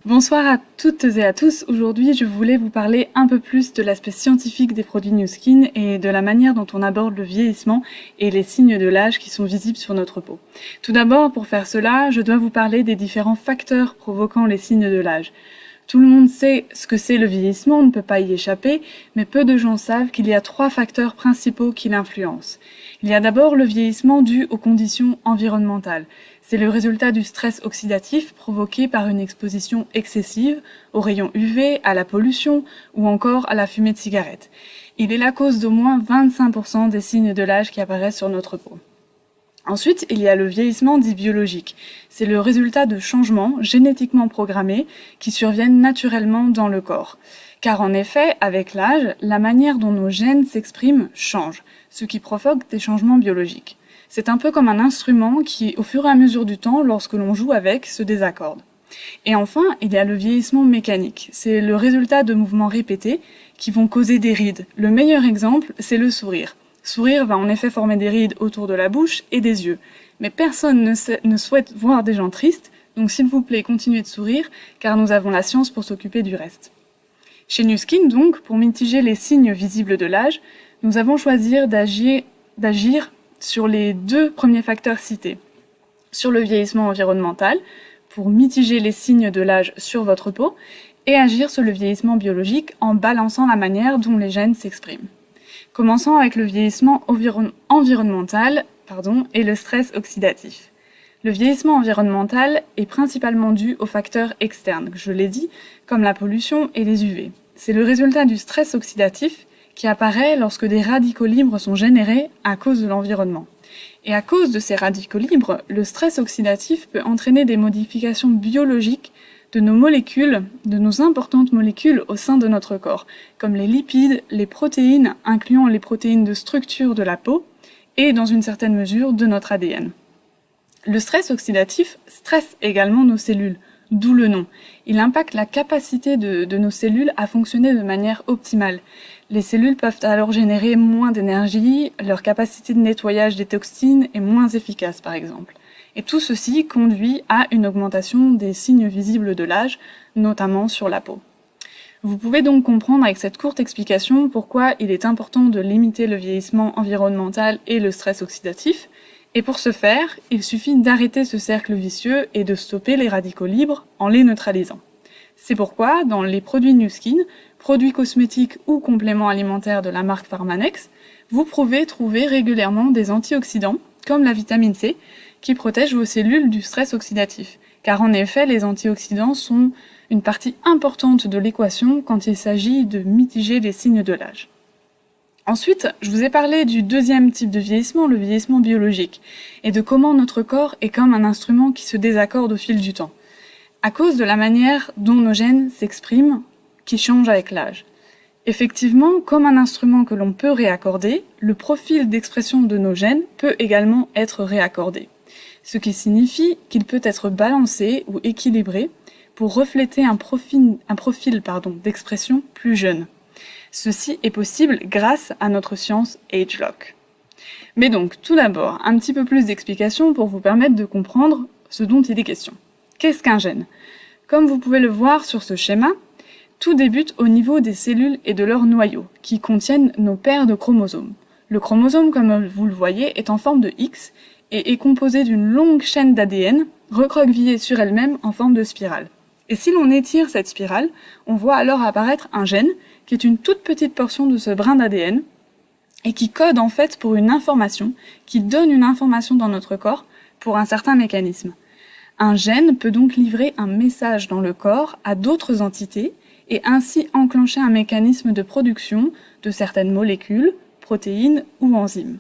Bonsoir à toutes et à tous. Aujourd'hui, je voulais vous parler un peu plus de l'aspect scientifique des produits Nu Skin et de la manière dont on aborde le vieillissement et les signes de l'âge qui sont visibles sur notre peau. Tout d'abord, pour faire cela, je dois vous parler des différents facteurs provoquant les signes de l'âge. Tout le monde sait ce que c'est le vieillissement, on ne peut pas y échapper, mais peu de gens savent qu'il y a 3 facteurs principaux qui l'influencent. Il y a d'abord le vieillissement dû aux conditions environnementales. C'est le résultat du stress oxydatif provoqué par une exposition excessive aux rayons UV, à la pollution ou encore à la fumée de cigarette. Il est la cause d'au moins 25% des signes de l'âge qui apparaissent sur notre peau. Ensuite, il y a le vieillissement dit biologique. C'est le résultat de changements génétiquement programmés qui surviennent naturellement dans le corps. Car en effet, avec l'âge, la manière dont nos gènes s'expriment change, ce qui provoque des changements biologiques. C'est un peu comme un instrument qui, au fur et à mesure du temps, lorsque l'on joue avec, se désaccorde. Et enfin, il y a le vieillissement mécanique. C'est le résultat de mouvements répétés qui vont causer des rides. Le meilleur exemple, c'est le sourire. Sourire va en effet former des rides autour de la bouche et des yeux. Mais personne ne souhaite voir des gens tristes, donc s'il vous plaît, continuez de sourire, car nous avons la science pour s'occuper du reste. Chez Nu Skin, donc, pour mitiger les signes visibles de l'âge, nous avons choisi d'agir sur les 2 premiers facteurs cités. Sur le vieillissement environnemental, pour mitiger les signes de l'âge sur votre peau, et agir sur le vieillissement biologique en balançant la manière dont les gènes s'expriment. Commençons avec le vieillissement environnemental et le stress oxydatif. Le vieillissement environnemental est principalement dû aux facteurs externes, je l'ai dit, comme la pollution et les UV. C'est le résultat du stress oxydatif qui apparaît lorsque des radicaux libres sont générés à cause de l'environnement. Et à cause de ces radicaux libres, le stress oxydatif peut entraîner des modifications biologiques de nos molécules, de nos importantes molécules au sein de notre corps, comme les lipides, les protéines, incluant les protéines de structure de la peau, et dans une certaine mesure de notre ADN. Le stress oxydatif stresse également nos cellules, d'où le nom. Il impacte la capacité de nos cellules à fonctionner de manière optimale. Les cellules peuvent alors générer moins d'énergie, leur capacité de nettoyage des toxines est moins efficace par exemple. Et tout ceci conduit à une augmentation des signes visibles de l'âge, notamment sur la peau. Vous pouvez donc comprendre avec cette courte explication pourquoi il est important de limiter le vieillissement environnemental et le stress oxydatif, et pour ce faire, il suffit d'arrêter ce cercle vicieux et de stopper les radicaux libres en les neutralisant. C'est pourquoi, dans les produits Nu Skin, produits cosmétiques ou compléments alimentaires de la marque Pharmanex, vous pouvez trouver régulièrement des antioxydants, comme la vitamine C, qui protègent vos cellules du stress oxydatif. Car en effet, les antioxydants sont une partie importante de l'équation quand il s'agit de mitiger les signes de l'âge. Ensuite, je vous ai parlé du 2e type de vieillissement, le vieillissement biologique, et de comment notre corps est comme un instrument qui se désaccorde au fil du temps, à cause de la manière dont nos gènes s'expriment, qui change avec l'âge. Effectivement, comme un instrument que l'on peut réaccorder, le profil d'expression de nos gènes peut également être réaccordé, ce qui signifie qu'il peut être balancé ou équilibré pour refléter un profil d'expression plus jeune. Ceci est possible grâce à notre science AgeLock. Mais donc, tout d'abord, un petit peu plus d'explications pour vous permettre de comprendre ce dont il est question. Qu'est-ce qu'un gène ? Comme vous pouvez le voir sur ce schéma, tout débute au niveau des cellules et de leurs noyaux, qui contiennent nos paires de chromosomes. Le chromosome, comme vous le voyez, est en forme de X et est composé d'une longue chaîne d'ADN recroquevillée sur elle-même en forme de spirale. Et si l'on étire cette spirale, on voit alors apparaître un gène, qui est une toute petite portion de ce brin d'ADN, et qui code en fait pour une information, qui donne une information dans notre corps pour un certain mécanisme. Un gène peut donc livrer un message dans le corps à d'autres entités, et ainsi enclencher un mécanisme de production de certaines molécules, protéines ou enzymes.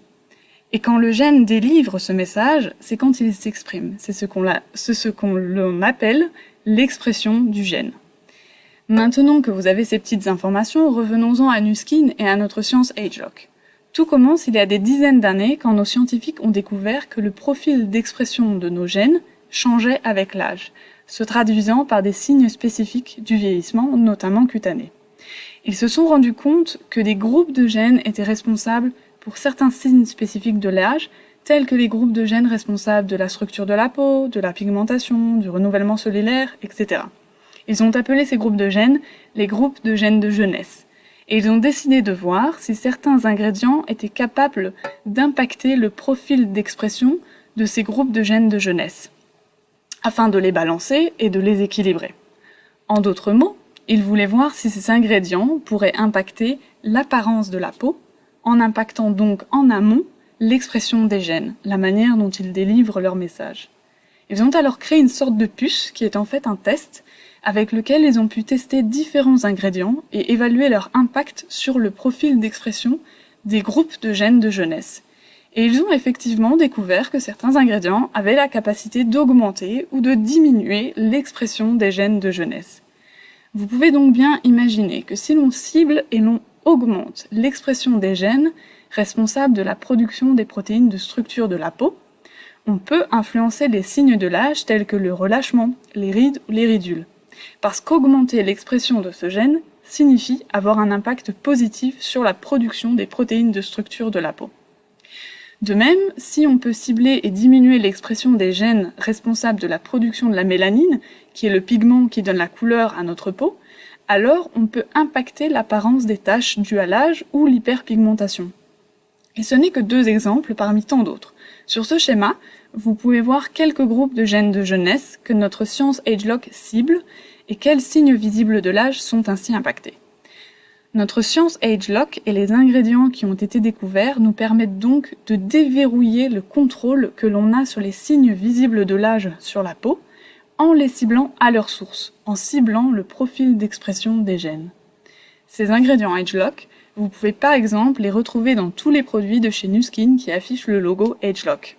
Et quand le gène délivre ce message, c'est quand il s'exprime. C'est ce qu'on appelle l'expression du gène. Maintenant que vous avez ces petites informations, revenons-en à Nu Skin et à notre science AgeLock. Tout commence il y a des dizaines d'années quand nos scientifiques ont découvert que le profil d'expression de nos gènes changeait avec l'âge, se traduisant par des signes spécifiques du vieillissement, notamment cutanés. Ils se sont rendus compte que des groupes de gènes étaient responsables pour certains signes spécifiques de l'âge, tels que les groupes de gènes responsables de la structure de la peau, de la pigmentation, du renouvellement cellulaire, etc. Ils ont appelé ces groupes de gènes les groupes de gènes de jeunesse. Et ils ont décidé de voir si certains ingrédients étaient capables d'impacter le profil d'expression de ces groupes de gènes de jeunesse, afin de les balancer et de les équilibrer. En d'autres mots, ils voulaient voir si ces ingrédients pourraient impacter l'apparence de la peau, en impactant donc en amont l'expression des gènes, la manière dont ils délivrent leur message. Ils ont alors créé une sorte de puce qui est en fait un test avec lequel ils ont pu tester différents ingrédients et évaluer leur impact sur le profil d'expression des groupes de gènes de jeunesse. Et ils ont effectivement découvert que certains ingrédients avaient la capacité d'augmenter ou de diminuer l'expression des gènes de jeunesse. Vous pouvez donc bien imaginer que si l'on cible et l'on augmente l'expression des gènes responsables de la production des protéines de structure de la peau, on peut influencer les signes de l'âge tels que le relâchement, les rides ou les ridules. Parce qu'augmenter l'expression de ce gène signifie avoir un impact positif sur la production des protéines de structure de la peau. De même, si on peut cibler et diminuer l'expression des gènes responsables de la production de la mélanine, qui est le pigment qui donne la couleur à notre peau, alors on peut impacter l'apparence des taches dues à l'âge ou l'hyperpigmentation. Et ce n'est que 2 exemples parmi tant d'autres. Sur ce schéma, vous pouvez voir quelques groupes de gènes de jeunesse que notre science AgeLock cible et quels signes visibles de l'âge sont ainsi impactés. Notre science AgeLock et les ingrédients qui ont été découverts nous permettent donc de déverrouiller le contrôle que l'on a sur les signes visibles de l'âge sur la peau en les ciblant à leur source, en ciblant le profil d'expression des gènes. Ces ingrédients AgeLock, vous pouvez par exemple les retrouver dans tous les produits de chez Nu Skin qui affichent le logo AgeLock.